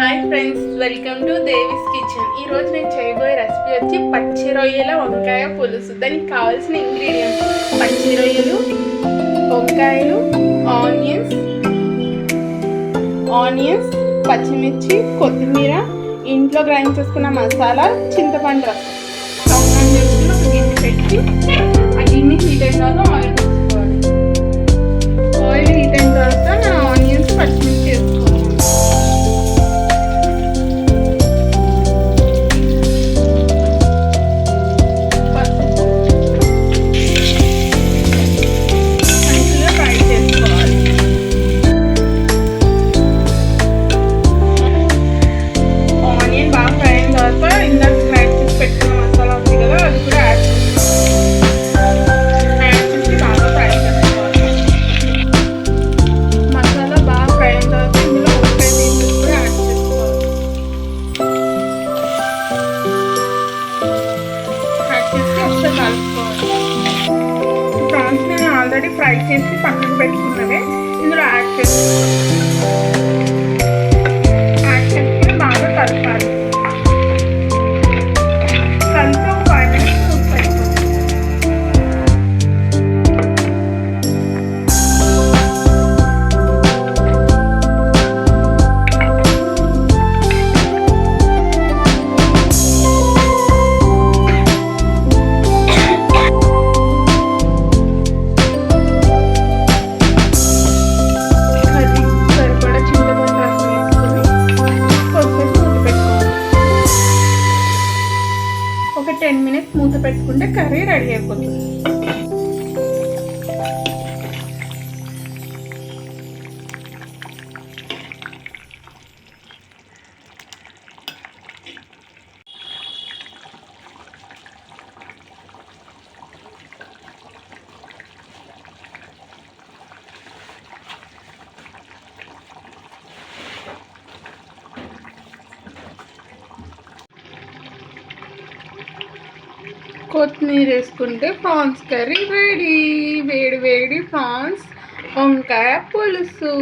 Hi friends, welcome to Devi's kitchen. ఈరోజు నేను చేయబోయే రెసిపీ వచ్చి పచ్చి రొయ్యల వంకాయ పులుసు. దానికి కావాల్సిన ఇంగ్రీడియంట్స్ పచ్చి రొయ్యలు, వంకాయలు, ఆనియన్స్, పచ్చిమిర్చి, కొత్తిమీర, ఇంట్లో గ్రైండ్ చేసుకున్న మసాలా, చింతపండు రసం. స్టవ్ ఆన్ చేసుకుని ఒక గిన్నె పెట్టి ఆ గిన్నె హీట్ అయిన తర్వాత ఆయిల్ వేసుకోవాలి. ఆయిల్ హీట్ అయిన తర్వాత నా ఆనియన్స్, పచ్చిమిర్చి వేసుకోవాలి. ప్రాన్స్ నేను ఆల్రెడీ ఫ్రై చేసి పక్కన పెట్టుకున్నవే ఇందులో యాడ్ చేసుకుని బాగా కలపాలి. కలిపి ఒక 5 minutes కుక్ పెట్టుకోవాలి. ఒక 10 minutes మూత పెట్టుకుంటే కర్రీ రెడీ అయిపోతుంది. కొత్తిమీర వేసుకుంటే ప్రాన్స్ కర్రీ రెడీ. వేడి వేడి ప్రాన్స్ వంకాయ పులుసు.